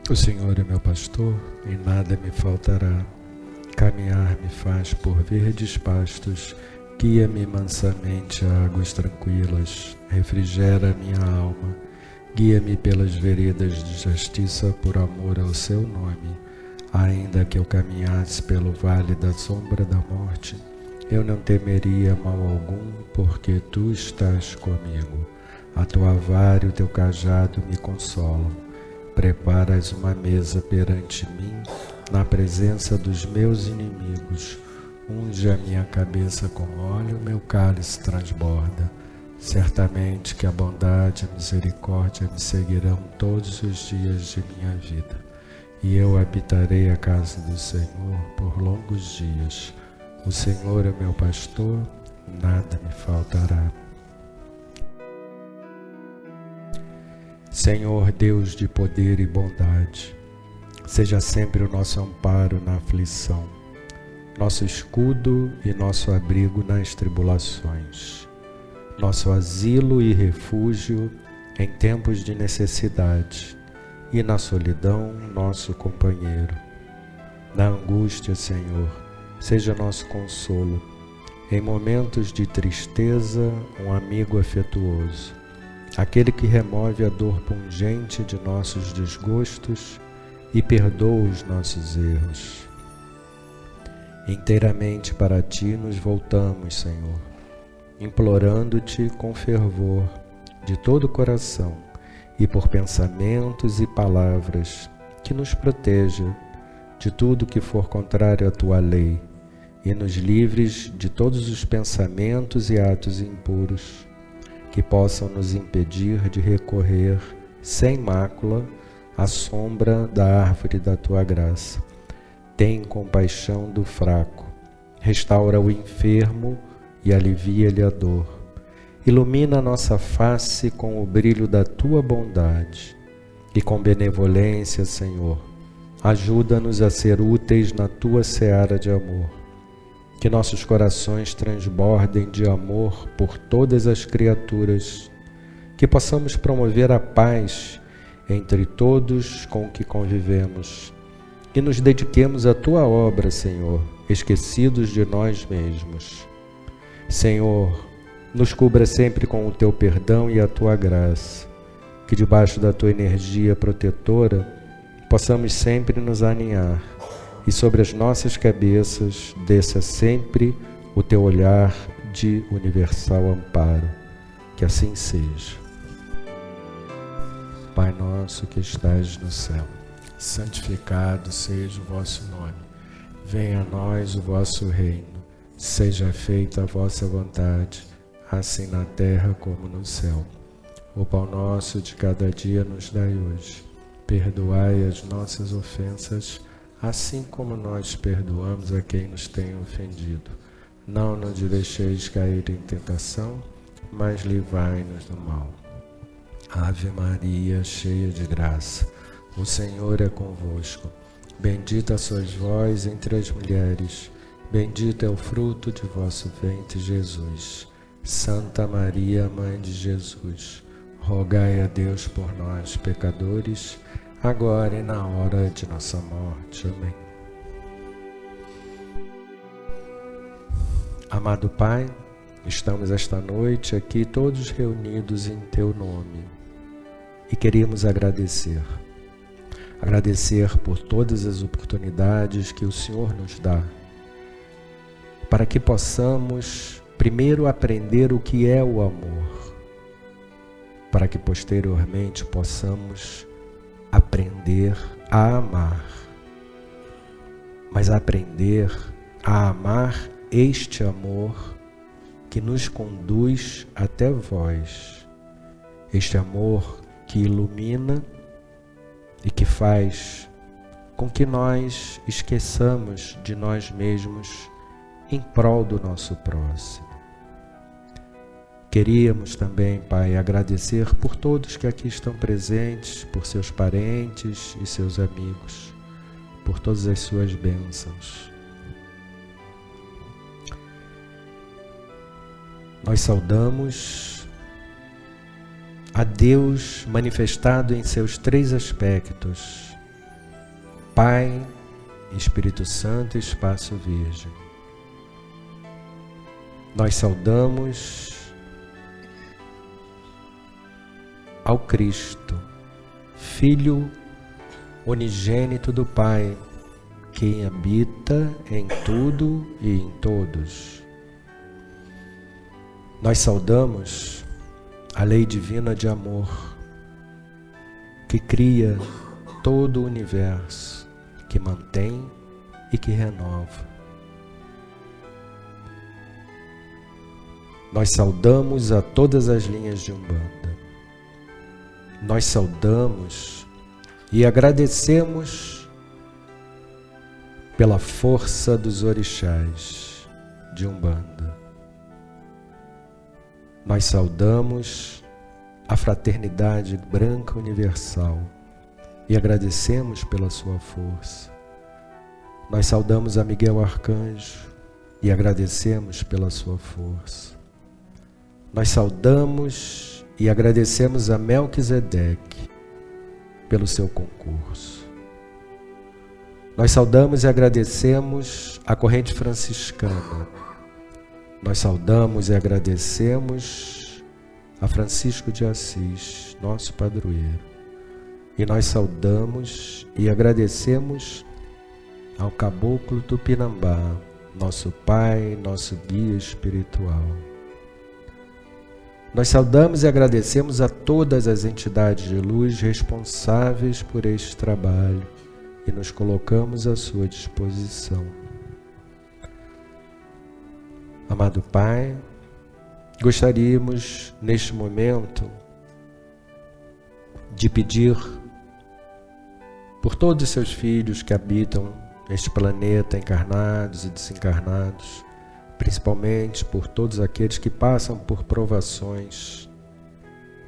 O Senhor é meu pastor e nada me faltará. Caminhar me faz por verdes pastos, guia-me mansamente a águas tranquilas, refrigera minha alma, guia-me pelas veredas de justiça por amor ao seu nome. Ainda que eu caminhasse pelo vale da sombra da morte, eu não temeria mal algum, porque tu estás comigo. A tua vara e o teu cajado me consolam. Preparas uma mesa perante mim, na presença dos meus inimigos. Unge a minha cabeça com óleo, meu cálice transborda. Certamente que a bondade e a misericórdia me seguirão todos os dias de minha vida, e eu habitarei a casa do Senhor por longos dias. O Senhor é meu pastor, nada me faltará. Senhor Deus de poder e bondade, seja sempre o nosso amparo na aflição, nosso escudo e nosso abrigo nas tribulações, nosso asilo e refúgio em tempos de necessidade, e na solidão nosso companheiro. Na angústia, Senhor, seja nosso consolo, em momentos de tristeza, um amigo afetuoso, aquele que remove a dor pungente de nossos desgostos e perdoa os nossos erros. Inteiramente para ti nos voltamos, Senhor, implorando-te com fervor de todo o coração e por pensamentos e palavras que nos proteja de tudo que for contrário à tua lei e nos livres de todos os pensamentos e atos impuros que possam nos impedir de recorrer sem mácula à sombra da árvore da tua graça. Tem compaixão do fraco, restaura o enfermo e alivia-lhe a dor. Ilumina a nossa face com o brilho da tua bondade e com benevolência, Senhor, ajuda-nos a ser úteis na tua seara de amor. Que nossos corações transbordem de amor por todas as criaturas, que possamos promover a paz entre todos com que convivemos e nos dediquemos à tua obra, Senhor, esquecidos de nós mesmos. Senhor, nos cubra sempre com o teu perdão e a tua graça, que debaixo da tua energia protetora possamos sempre nos aninhar e sobre as nossas cabeças desça sempre o teu olhar de universal amparo. Que assim seja. Pai nosso que estais no céu, santificado seja o vosso nome. Venha a nós o vosso reino. Seja feita a vossa vontade, assim na terra como no céu. O pão nosso de cada dia nos dai hoje. Perdoai as nossas ofensas, assim como nós perdoamos a quem nos tem ofendido. Não nos deixeis cair em tentação, mas livrai-nos do mal. Ave Maria, cheia de graça, o Senhor é convosco. Bendita sois vós entre as mulheres, bendito é o fruto de vosso ventre, Jesus. Santa Maria, Mãe de Jesus, rogai a Deus por nós, pecadores, agora e na hora de nossa morte. Amém. Amado Pai, estamos esta noite aqui todos reunidos em Teu nome e queremos agradecer por todas as oportunidades que o Senhor nos dá, para que possamos primeiro aprender o que é o amor, para que posteriormente possamos aprender a amar, mas aprender a amar este amor que nos conduz até vós, este amor que ilumina e que faz com que nós esqueçamos de nós mesmos em prol do nosso próximo. Queríamos também, Pai, agradecer por todos que aqui estão presentes, por seus parentes e seus amigos, por todas as suas bênçãos. Nós saudamos a Deus manifestado em seus três aspectos: Pai, Espírito Santo e Espaço Virgem. Nós saudamos ao Cristo, Filho unigênito do Pai, quem habita em tudo e em todos. Nós saudamos a lei divina de amor, que cria todo o universo, que mantém e que renova. Nós saudamos a todas as linhas de Umbanda. Nós saudamos e agradecemos pela força dos orixás de Umbanda. Nós saudamos a fraternidade branca universal e agradecemos pela sua força. Nós saudamos a Miguel Arcanjo e agradecemos pela sua força. Nós saudamos e agradecemos a Melquisedeque pelo seu concurso. Nós saudamos e agradecemos a corrente franciscana. Nós saudamos e agradecemos a Francisco de Assis, nosso padroeiro. E nós saudamos e agradecemos ao Caboclo Tupinambá, nosso pai, nosso guia espiritual. Nós saudamos e agradecemos a todas as entidades de luz responsáveis por este trabalho e nos colocamos à sua disposição. Amado Pai, gostaríamos neste momento de pedir por todos os seus filhos que habitam este planeta, encarnados e desencarnados, principalmente por todos aqueles que passam por provações,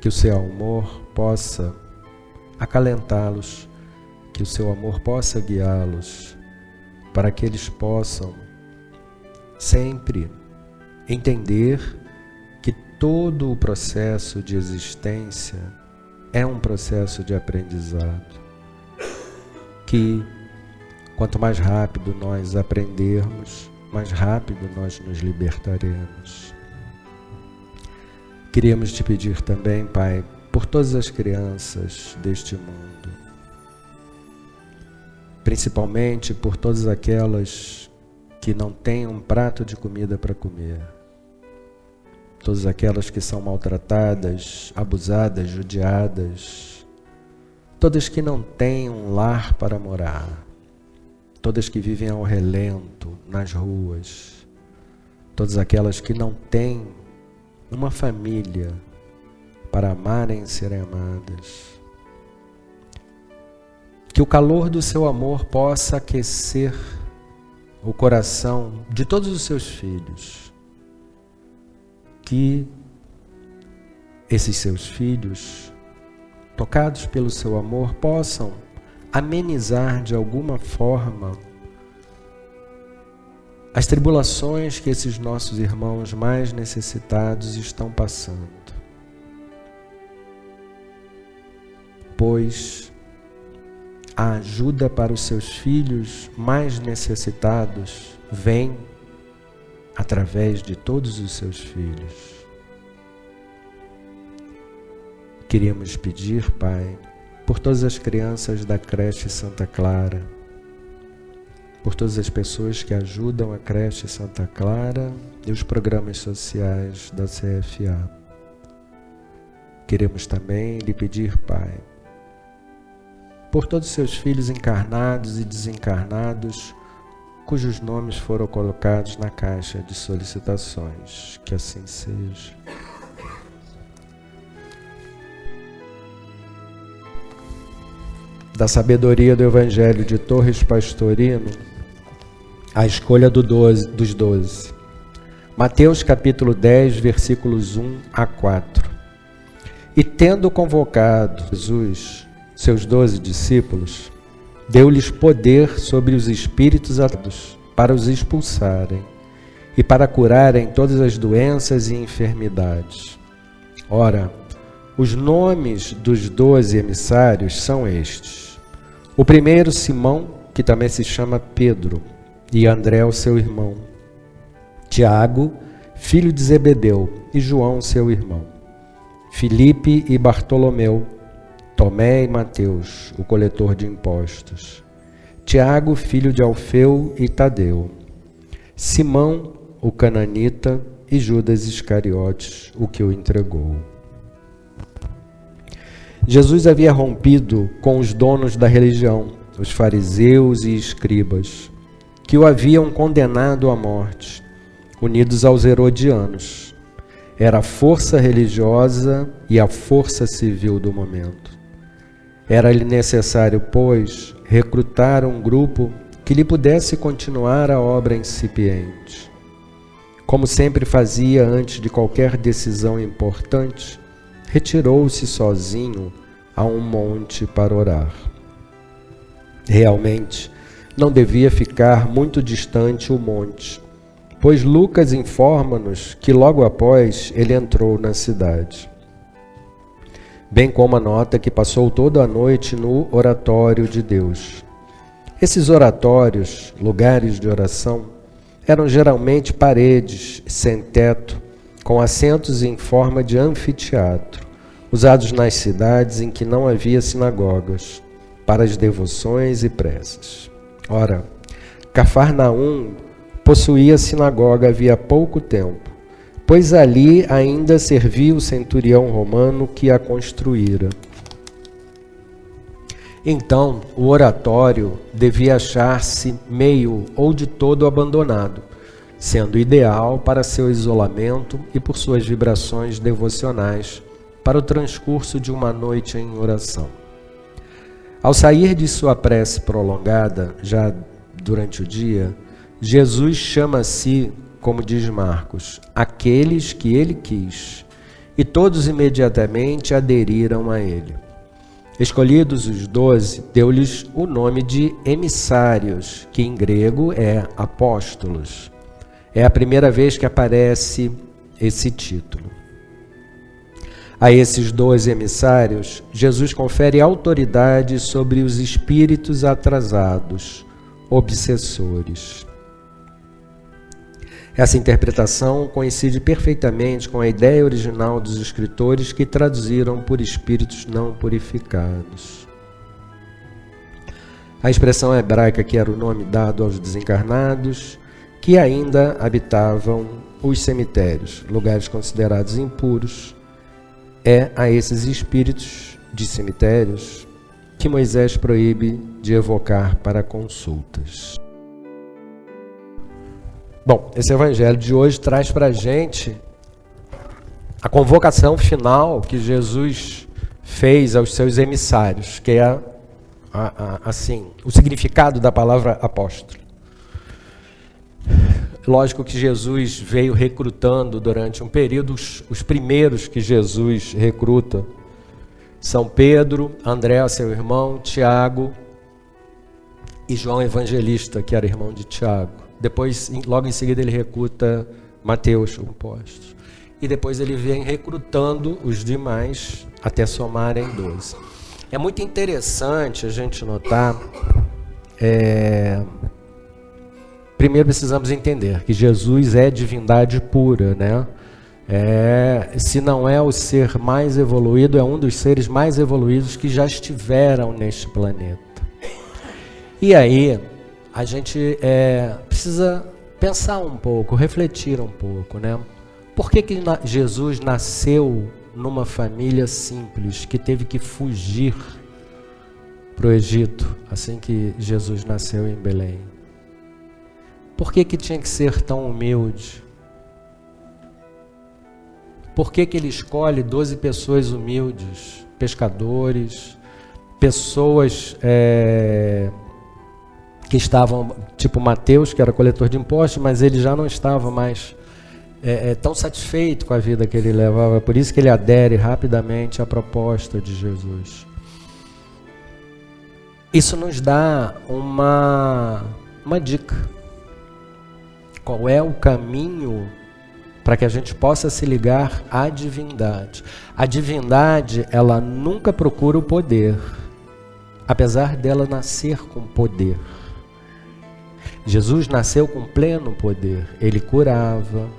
que o seu amor possa acalentá-los, que o seu amor possa guiá-los, para que eles possam sempre entender que todo o processo de existência é um processo de aprendizado, que quanto mais rápido nós aprendermos, mais rápido nós nos libertaremos. Queríamos te pedir também, Pai, por todas as crianças deste mundo, principalmente por todas aquelas que não têm um prato de comida para comer, todas aquelas que são maltratadas, abusadas, judiadas, todas que não têm um lar para morar, todas que vivem ao relento, nas ruas, todas aquelas que não têm uma família para amarem e serem amadas. Que o calor do seu amor possa aquecer o coração de todos os seus filhos. Que esses seus filhos, tocados pelo seu amor, possam amenizar de alguma forma as tribulações que esses nossos irmãos mais necessitados estão passando. Pois a ajuda para os seus filhos mais necessitados vem através de todos os seus filhos. Queríamos pedir, Pai, por todas as crianças da creche Santa Clara, por todas as pessoas que ajudam a creche Santa Clara e os programas sociais da CFA. Queremos também lhe pedir, Pai, por todos os seus filhos encarnados e desencarnados, cujos nomes foram colocados na caixa de solicitações. Que assim seja. Da sabedoria do Evangelho de Torres Pastorino, a escolha dos 12. Mateus capítulo 10, versículos 1 a 4. E tendo convocado Jesus, seus 12 discípulos, deu-lhes poder sobre os espíritos atados para os expulsarem e para curarem todas as doenças e enfermidades. Ora, os nomes dos 12 emissários são estes. O primeiro, Simão, que também se chama Pedro, e André, o seu irmão, Tiago, filho de Zebedeu, e João, seu irmão, Filipe e Bartolomeu, Tomé e Mateus, o coletor de impostos, Tiago, filho de Alfeu e Tadeu, Simão, o cananita, e Judas Iscariotes, o que o entregou. Jesus havia rompido com os donos da religião, os fariseus e escribas, que o haviam condenado à morte, unidos aos herodianos. Era a força religiosa e a força civil do momento. Era-lhe necessário, pois, recrutar um grupo que lhe pudesse continuar a obra incipiente. Como sempre fazia antes de qualquer decisão importante, retirou-se sozinho a um monte para orar. Realmente, não devia ficar muito distante o monte, pois Lucas informa-nos que logo após ele entrou na cidade. Bem como anota que passou toda a noite no oratório de Deus. Esses oratórios, lugares de oração, eram geralmente paredes sem teto, com assentos em forma de anfiteatro, usados nas cidades em que não havia sinagogas, para as devoções e preces. Ora, Cafarnaum possuía sinagoga havia pouco tempo, pois ali ainda servia o centurião romano que a construíra. Então, o oratório devia achar-se meio ou de todo abandonado, sendo ideal para seu isolamento e por suas vibrações devocionais para o transcurso de uma noite em oração. Ao sair de sua prece prolongada, já durante o dia, Jesus chama a si, como diz Marcos, aqueles que ele quis, e todos imediatamente aderiram a ele. Escolhidos os 12, deu-lhes o nome de emissários, que em grego é apóstolos. É a primeira vez que aparece esse título. A esses 12 emissários, Jesus confere autoridade sobre os espíritos atrasados, obsessores. Essa interpretação coincide perfeitamente com a ideia original dos escritores que traduziram por espíritos não purificados. A expressão hebraica que era o nome dado aos desencarnados, que ainda habitavam os cemitérios, lugares considerados impuros, é a esses espíritos de cemitérios que Moisés proíbe de evocar para consultas. Bom, esse evangelho de hoje traz para a gente a convocação final que Jesus fez aos seus emissários, que é assim, o significado da palavra apóstolo. Lógico que Jesus veio recrutando durante um período, os primeiros que Jesus recruta são Pedro, André, seu irmão, Tiago e João Evangelista, que era irmão de Tiago. Depois, logo em seguida, ele recruta Mateus, o apóstolo. E depois ele vem recrutando os demais até somarem 12. É muito interessante a gente notar... Primeiro precisamos entender que Jesus é divindade pura, né? Se não é o ser mais evoluído, é um dos seres mais evoluídos que já estiveram neste planeta. E aí, a gente precisa pensar um pouco, refletir um pouco, né? Por que Jesus nasceu numa família simples, que teve que fugir para o Egito, assim que Jesus nasceu em Belém? Por que tinha que ser tão humilde? Por que ele escolhe 12 pessoas humildes, pescadores, pessoas que estavam, tipo Mateus, que era coletor de impostos, mas ele já não estava mais tão satisfeito com a vida que ele levava, por isso que ele adere rapidamente à proposta de Jesus. Isso nos dá uma dica. Qual é o caminho para que a gente possa se ligar à divindade? A divindade, ela nunca procura o poder, apesar dela nascer com poder. Jesus nasceu com pleno poder. Ele curava,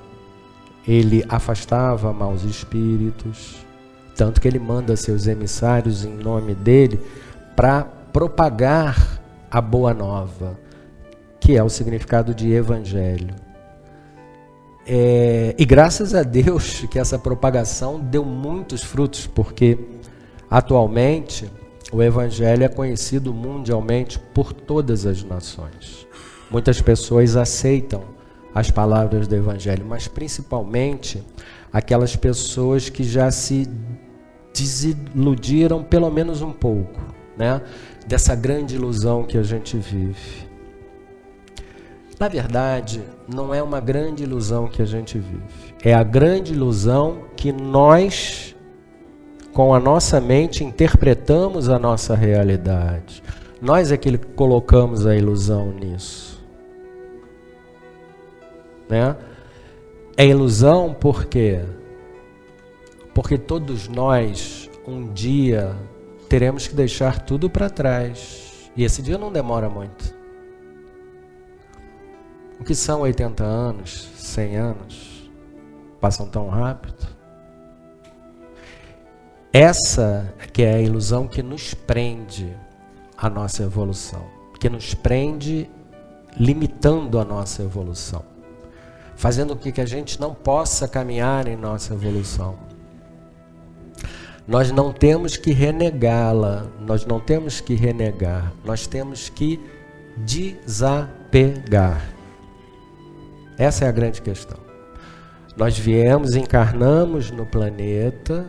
ele afastava maus espíritos, tanto que ele manda seus emissários em nome dele para propagar a boa nova, que é o significado de evangelho. E graças a Deus que essa propagação deu muitos frutos, porque atualmente o evangelho é conhecido mundialmente por todas as nações. Muitas pessoas aceitam as palavras do evangelho, mas principalmente aquelas pessoas que já se desiludiram pelo menos um pouco, né, dessa grande ilusão que a gente vive. Na verdade, não é uma grande ilusão que a gente vive. É a grande ilusão que nós, com a nossa mente, interpretamos a nossa realidade. Nós é que colocamos a ilusão nisso. Né? É ilusão por quê? Porque todos nós, um dia, teremos que deixar tudo para trás. E esse dia não demora muito. O que são 80 anos, 100 anos? Passam tão rápido. Essa que é a ilusão que nos prende a nossa evolução, que nos prende limitando a nossa evolução, fazendo com que a gente não possa caminhar em nossa evolução. Nós não temos que renegá-la, nós não temos que renegar, nós temos que desapegar. Essa é a grande questão. Nós viemos, encarnamos no planeta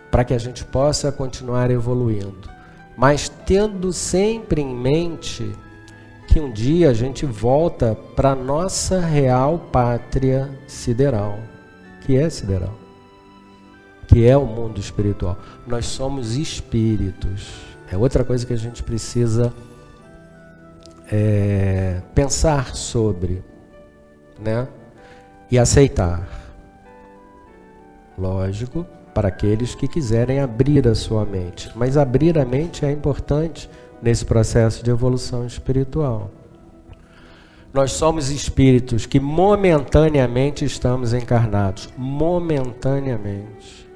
para que a gente possa continuar evoluindo, mas tendo sempre em mente que um dia a gente volta para a nossa real pátria sideral, que é sideral, que é o mundo espiritual. Nós somos espíritos. É outra coisa que a gente precisa pensar sobre, né? E aceitar. Lógico, para aqueles que quiserem abrir a sua mente. Mas abrir a mente é importante nesse processo de evolução espiritual. Nós somos espíritos que momentaneamente estamos encarnados. Momentaneamente.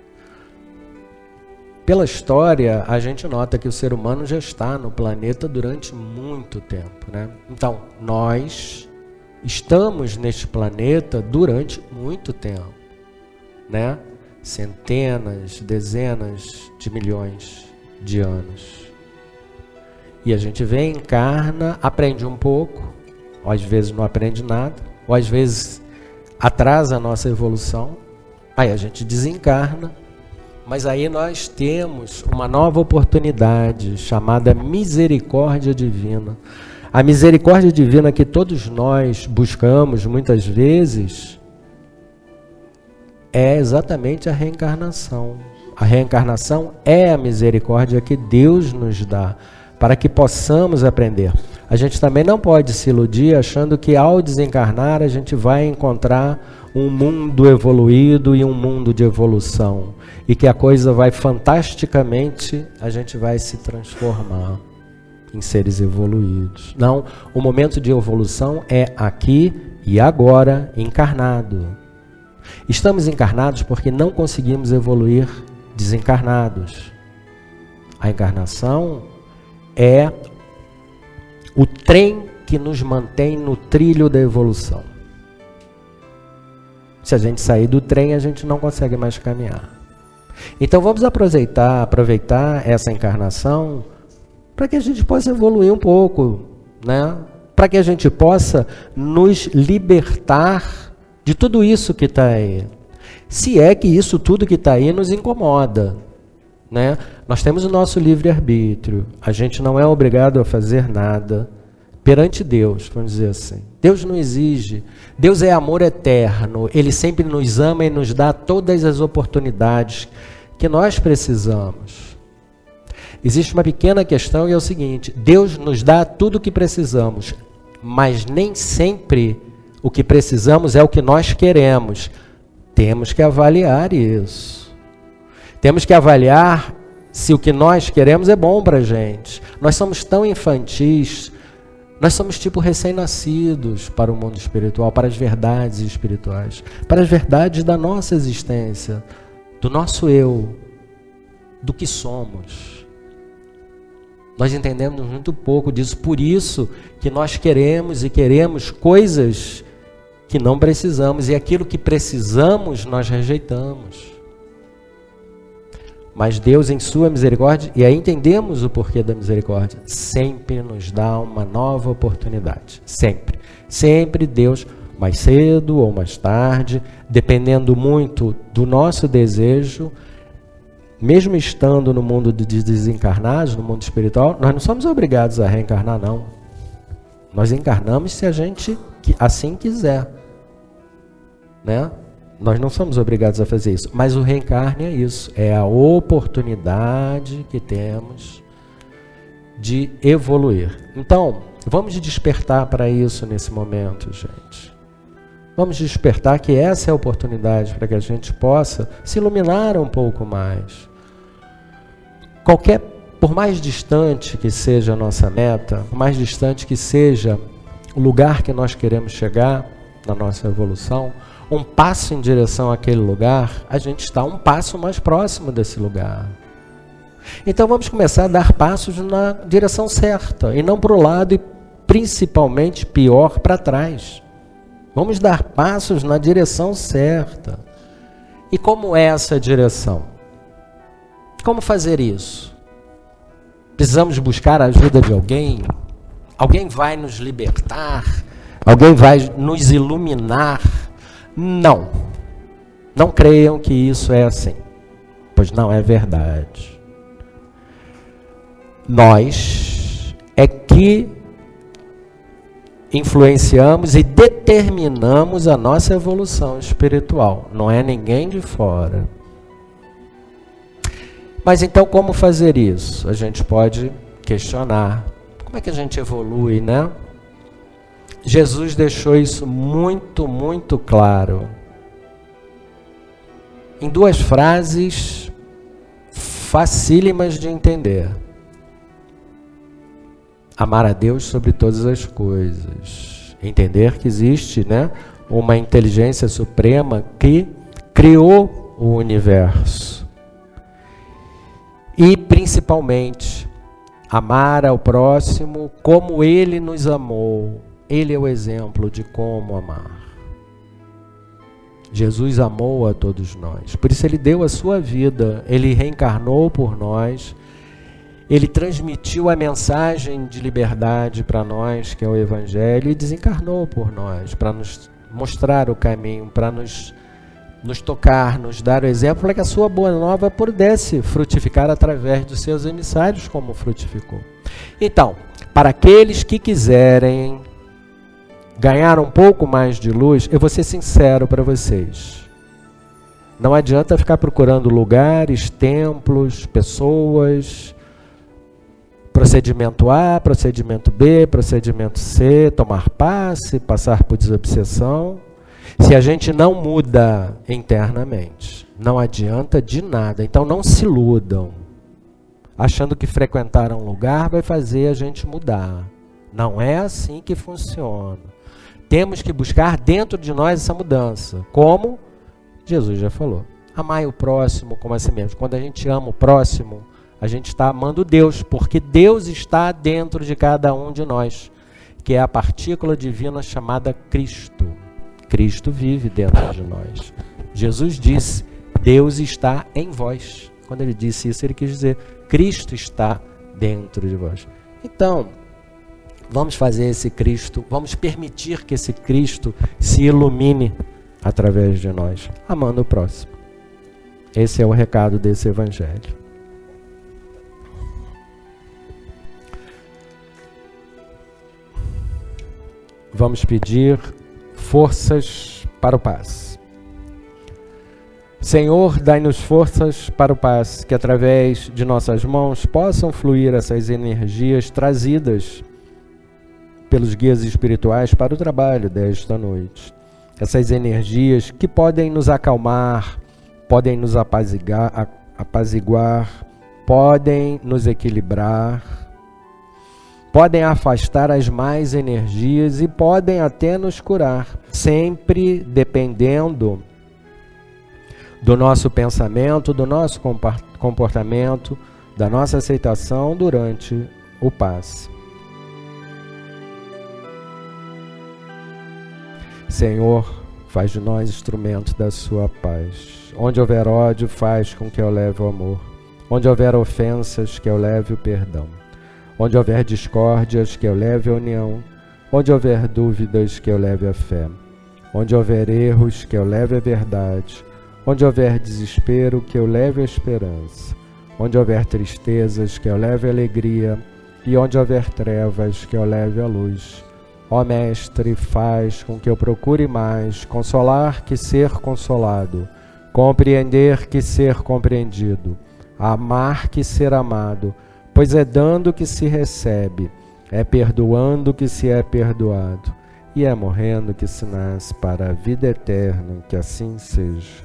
Pela história, a gente nota que o ser humano já está no planeta durante muito tempo, né? Então, nós estamos neste planeta durante muito tempo, né? Centenas, dezenas de milhões de anos. E a gente vem, encarna, aprende um pouco, ou às vezes não aprende nada, ou às vezes atrasa a nossa evolução, aí a gente desencarna, mas aí nós temos uma nova oportunidade chamada misericórdia divina. A misericórdia divina que todos nós buscamos muitas vezes é exatamente a reencarnação. A reencarnação é a misericórdia que Deus nos dá para que possamos aprender. A gente também não pode se iludir achando que ao desencarnar a gente vai encontrar um mundo evoluído e um mundo de evolução e que a coisa vai fantasticamente, a gente vai se transformar em seres evoluídos. Não, o momento de evolução é aqui e agora, encarnado. Estamos encarnados porque não conseguimos evoluir desencarnados. A encarnação é o trem que nos mantém no trilho da evolução. Se a gente sair do trem, a gente não consegue mais caminhar. Então vamos aproveitar essa encarnação para que a gente possa evoluir um pouco, né? Para que a gente possa nos libertar de tudo isso que está aí. Se é que isso tudo que está aí nos incomoda, né? Nós temos o nosso livre-arbítrio, a gente não é obrigado a fazer nada perante Deus, vamos dizer assim. Deus não exige, Deus é amor eterno, Ele sempre nos ama e nos dá todas as oportunidades que nós precisamos. Existe uma pequena questão e é o seguinte: Deus nos dá tudo o que precisamos, mas nem sempre o que precisamos é o que nós queremos. Temos que avaliar isso. Temos que avaliar se o que nós queremos é bom para a gente. Nós somos tão infantis Nós somos tipo recém-nascidos para o mundo espiritual, para as verdades espirituais, para as verdades da nossa existência, do nosso eu, do que somos. Nós entendemos muito pouco disso, por isso que nós queremos coisas que não precisamos, e aquilo que precisamos nós rejeitamos. Mas Deus, em sua misericórdia, e aí entendemos o porquê da misericórdia, sempre nos dá uma nova oportunidade. Sempre. Sempre Deus, mais cedo ou mais tarde, dependendo muito do nosso desejo, mesmo estando no mundo de desencarnados, no mundo espiritual, nós não somos obrigados a reencarnar, não. Nós encarnamos se a gente assim quiser, né? Nós não somos obrigados a fazer isso, mas o reencarne é isso, é a oportunidade que temos de evoluir. Então, vamos despertar para isso nesse momento, gente. Vamos despertar que essa é a oportunidade para que a gente possa se iluminar um pouco mais. Por mais distante que seja a nossa meta, por mais distante que seja o lugar que nós queremos chegar na nossa evolução, um passo em direção àquele lugar, a gente está um passo mais próximo desse lugar. Então vamos começar a dar passos na direção certa, e não para o lado, e principalmente pior, para trás. Vamos dar passos na direção certa. E como é essa direção? Como fazer isso? Precisamos buscar a ajuda de alguém? Alguém vai nos libertar? Alguém vai nos iluminar? Não. Não creiam que isso é assim, pois não é verdade. Nós é que influenciamos e determinamos a nossa evolução espiritual. Não é ninguém de fora. Mas então como fazer isso? A gente pode questionar. Como é que a gente evolui, né? Jesus deixou isso muito, muito claro. Em 2 frases facílimas de entender. Amar a Deus sobre todas as coisas. Entender que existe, né, uma inteligência suprema que criou o universo. E, principalmente, amar ao próximo como Ele nos amou. Ele é o exemplo de como amar. Jesus amou a todos nós. Por isso Ele deu a sua vida. Ele reencarnou por nós. Ele transmitiu a mensagem de liberdade para nós, que é o Evangelho, e desencarnou por nós, para nos mostrar o caminho, para nos tocar, nos dar o exemplo, para que a sua boa nova pudesse frutificar através dos seus emissários, como frutificou. Então, para aqueles que quiserem ganhar um pouco mais de luz, eu vou ser sincero para vocês. Não adianta ficar procurando lugares, templos, pessoas, procedimento A, procedimento B, procedimento C, tomar passe, passar por desobsessão. Se a gente não muda internamente, não adianta de nada. Então não se iludam, achando que frequentar um lugar vai fazer a gente mudar. Não é assim que funciona. Temos que buscar dentro de nós essa mudança. Como Jesus já falou. Amai o próximo como a si mesmo. Quando a gente ama o próximo, a gente está amando Deus, porque Deus está dentro de cada um de nós, que é a partícula divina chamada Cristo. Cristo vive dentro de nós. Jesus disse, Deus está em vós. Quando ele disse isso, ele quis dizer, Cristo está dentro de vós. Então, vamos fazer esse Cristo, vamos permitir que esse Cristo se ilumine através de nós, amando o próximo. Esse é o recado desse Evangelho. Vamos pedir forças para o passe. Senhor, dai-nos forças para o passe, que através de nossas mãos possam fluir essas energias trazidas pelos guias espirituais para o trabalho desta noite. Essas energias que podem nos acalmar, podem nos apaziguar, podem nos equilibrar, podem afastar as más energias e podem até nos curar, sempre dependendo do nosso pensamento, do nosso comportamento, da nossa aceitação durante o passe. Senhor, faz de nós instrumentos da sua paz. Onde houver ódio, faz com que eu leve o amor. Onde houver ofensas, que eu leve o perdão. Onde houver discórdias, que eu leve a união. Onde houver dúvidas, que eu leve a fé. Onde houver erros, que eu leve a verdade. Onde houver desespero, que eu leve a esperança. Onde houver tristezas, que eu leve a alegria. E onde houver trevas, que eu leve a luz. Ó Mestre, faz com que eu procure mais consolar que ser consolado, compreender que ser compreendido, amar que ser amado, pois é dando que se recebe, é perdoando que se é perdoado, e é morrendo que se nasce para a vida eterna, que assim seja.